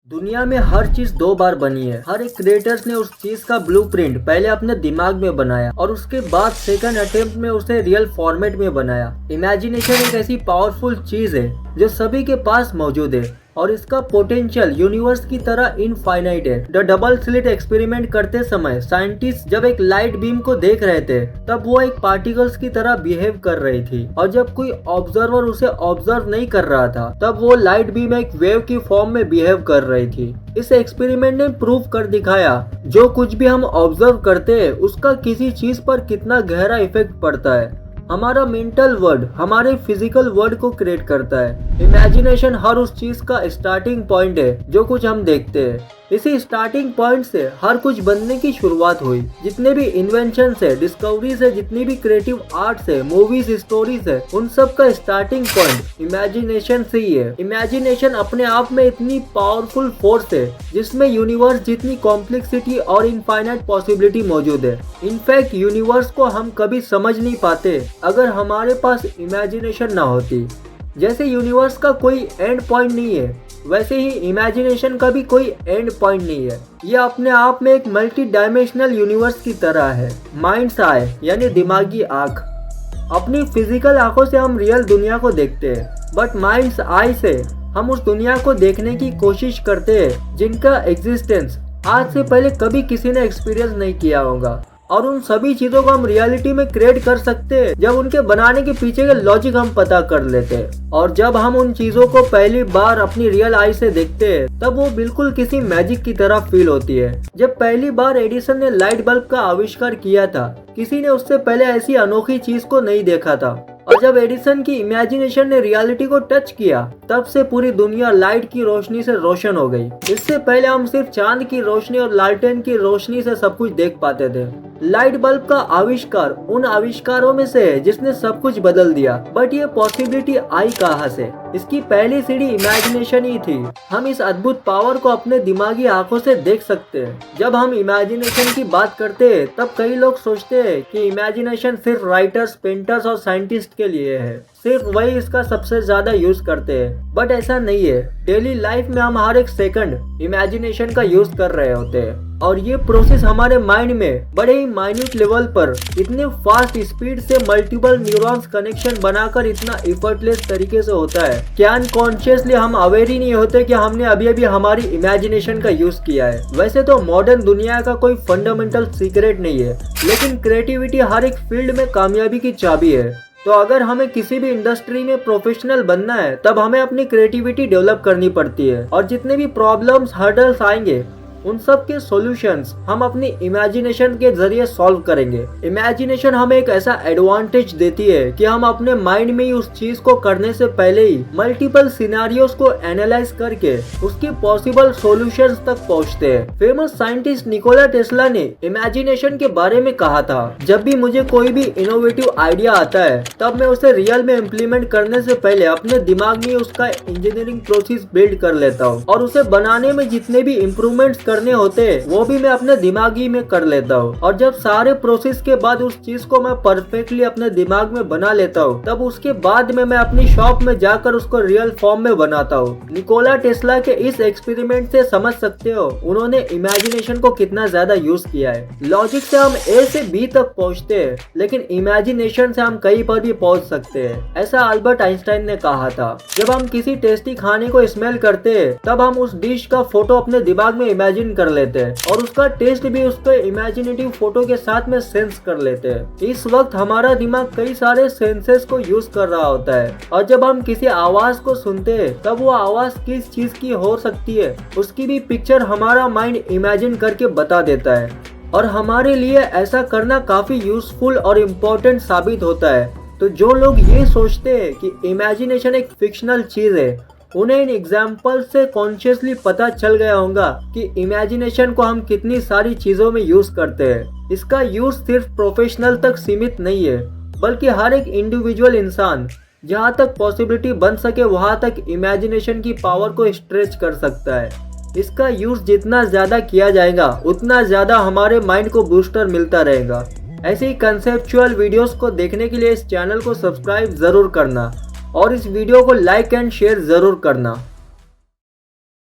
दुनिया में हर चीज दो बार बनी है। हर एक क्रिएटर्स ने उस चीज का ब्लूप्रिंट पहले अपने दिमाग में बनाया और उसके बाद सेकंड अटेम्प्ट में उसे रियल फॉर्मेट में बनाया। इमेजिनेशन एक ऐसी पावरफुल चीज है जो सभी के पास मौजूद है और इसका पोटेंशियल यूनिवर्स की तरह इनफाइनाइट है। द डबल स्लिट एक्सपेरिमेंट करते समय साइंटिस्ट जब एक लाइट बीम को देख रहे थे तब वो एक पार्टिकल्स की तरह बिहेव कर रही थी और जब कोई ऑब्जर्वर उसे ऑब्जर्व नहीं कर रहा था तब वो लाइट बीम एक वेव की फॉर्म में बिहेव कर रही थी। इस एक्सपेरिमेंट ने प्रूव कर दिखाया जो कुछ भी हम ऑब्जर्व करते हैं उसका किसी चीज पर कितना गहरा इफेक्ट पड़ता है। हमारा मेंटल वर्ल्ड हमारे फिजिकल वर्ल्ड को क्रिएट करता है। इमेजिनेशन हर उस चीज का स्टार्टिंग पॉइंट है जो कुछ हम देखते हैं। इसी स्टार्टिंग पॉइंट से हर कुछ बनने की शुरुआत हुई। जितने भी इन्वेंशन है, डिस्कवरीज है, जितनी भी क्रिएटिव आर्ट्स है, मूवीज, स्टोरीज है, उन सब का स्टार्टिंग पॉइंट इमेजिनेशन से ही है। इमेजिनेशन अपने आप में इतनी पावरफुल फोर्स है जिसमें यूनिवर्स जितनी कॉम्प्लेक्सिटी और इनफाइनाइट पॉसिबिलिटी मौजूद है। इनफैक्ट यूनिवर्स को हम कभी समझ नहीं पाते अगर हमारे पास इमेजिनेशन ना होती। जैसे यूनिवर्स का कोई एंड पॉइंट नहीं है वैसे ही इमेजिनेशन का भी कोई एंड पॉइंट नहीं है। यह अपने आप में एक मल्टी डायमेंशनल यूनिवर्स की तरह है। माइंड्स आई यानी दिमागी आँख। अपनी फिजिकल आंखों से हम रियल दुनिया को देखते हैं बट माइंड्स आई से हम उस दुनिया को देखने की कोशिश करते हैं जिनका एग्जिस्टेंस आज से पहले कभी किसी ने एक्सपीरियंस नहीं किया होगा। और उन सभी चीजों को हम रियलिटी में क्रिएट कर सकते हैं जब उनके बनाने के पीछे के लॉजिक हम पता कर लेते हैं। और जब हम उन चीजों को पहली बार अपनी रियल आई से देखते हैं तब वो बिल्कुल किसी मैजिक की तरह फील होती है। जब पहली बार एडिसन ने लाइट बल्ब का आविष्कार किया था किसी ने उससे पहले ऐसी अनोखी चीज को नहीं देखा था। और जब एडिसन की इमेजिनेशन ने रियलिटी को टच किया तब से पूरी दुनिया लाइट की रोशनी से रोशन हो गई। इससे पहले हम सिर्फ चांद की रोशनी और लालटेन की रोशनी से सब कुछ देख पाते थे। लाइट बल्ब का आविष्कार उन आविष्कारों में से है जिसने सब कुछ बदल दिया। बट ये पॉसिबिलिटी आई कहाँ से? इसकी पहली सीढ़ी इमेजिनेशन ही थी। हम इस अद्भुत पावर को अपने दिमागी आंखों से देख सकते हैं। जब हम इमेजिनेशन की बात करते हैं तब कई लोग सोचते हैं कि इमेजिनेशन सिर्फ राइटर्स, पेंटर्स और साइंटिस्ट के लिए है। सिर्फ वही इसका सबसे ज्यादा यूज करते हैं बट ऐसा नहीं है। डेली लाइफ में हम हर एक सेकंड इमेजिनेशन का यूज कर रहे होते हैं और ये प्रोसेस हमारे माइंड में बड़े ही माइन्यूट लेवल पर इतने फास्ट स्पीड से मल्टीपल न्यूरॉन्स कनेक्शन बनाकर इतना इफर्टलेस तरीके से होता है कि अनकॉन्शियसली हम अवेयर ही नहीं होते कि हमने अभी अभी हमारी इमेजिनेशन का यूज किया है। वैसे तो मॉडर्न दुनिया का कोई फंडामेंटल सीक्रेट नहीं है लेकिन क्रिएटिविटी हर एक फील्ड में कामयाबी की चाबी है। तो अगर हमें किसी भी इंडस्ट्री में प्रोफेशनल बनना है तब हमें अपनी क्रिएटिविटी डेवलप करनी पड़ती है और जितने भी प्रॉब्लम्स, हर्डल्स आएंगे उन सब के सॉल्यूशंस हम अपनी इमेजिनेशन के जरिए सॉल्व करेंगे। इमेजिनेशन हमें एक ऐसा एडवांटेज देती है कि हम अपने माइंड में ही उस चीज को करने से पहले ही मल्टीपल सिनेरियोस को एनालाइज करके उसके पॉसिबल सॉल्यूशंस तक पहुंचते हैं। फेमस साइंटिस्ट निकोला टेस्ला ने इमेजिनेशन के बारे में कहा था, जब भी मुझे कोई भी इनोवेटिव आइडिया आता है तब मैं उसे रियल में इम्प्लीमेंट करने से पहले अपने दिमाग में उसका इंजीनियरिंग प्रोसेस बिल्ड कर लेता हूँ और उसे बनाने में जितने भी इम्प्रूवमेंट्स करने होते हैं वो भी मैं अपने दिमागी में कर लेता हूँ। और जब सारे प्रोसेस के बाद उस चीज को मैं परफेक्टली अपने दिमाग में बना लेता हूँ तब उसके बाद में मैं अपनी शॉप में जाकर उसको रियल फॉर्म में बनाता हूँ। निकोला टेस्ला के इस एक्सपेरिमेंट से समझ सकते हो उन्होंने इमेजिनेशन को कितना ज्यादा यूज किया है। लॉजिक से हम ए से बी तक पहुँचते हैं लेकिन इमेजिनेशन से हम कहीं पर भी पहुँच सकते हैं। ऐसा अल्बर्ट आइंस्टाइन ने कहा था, जब हम किसी टेस्टी खाने को स्मेल करते हैं तब हम उस डिश का फोटो अपने दिमाग में इमेजिन कर लेते हैं और उसका टेस्ट भी उसके इमेजिनेटिव फोटो के साथ में सेंस कर लेते हैं। इस वक्त हमारा दिमाग कई सारे सेंसेस को यूज कर रहा होता है और जब हम किसी आवाज को सुनते हैं तब वो आवाज किस चीज की हो सकती है उसकी भी पिक्चर हमारा माइंड इमेजिन करके बता देता है। और हमारे लिए ऐसा करना काफी यूजफुल और इम्पोर्टेंट साबित होता है। तो जो लोग ये सोचते हैं कि इमेजिनेशन एक फिक्शनल चीज है उन्हें इन एग्जाम्पल से कॉन्शियसली पता चल गया होगा कि इमेजिनेशन को हम कितनी सारी चीजों में यूज करते हैं। इसका यूज सिर्फ प्रोफेशनल तक सीमित नहीं है बल्कि हर एक इंडिविजुअल इंसान जहां तक पॉसिबिलिटी बन सके वहां तक इमेजिनेशन की पावर को स्ट्रेच कर सकता है। इसका यूज जितना ज्यादा किया जाएगा उतना ज्यादा हमारे माइंड को बूस्टर मिलता रहेगा। ऐसे ही कंसेप्चुअल वीडियोस को देखने के लिए इस चैनल को सब्सक्राइब जरूर करना और इस वीडियो को लाइक एंड शेयर जरूर करना।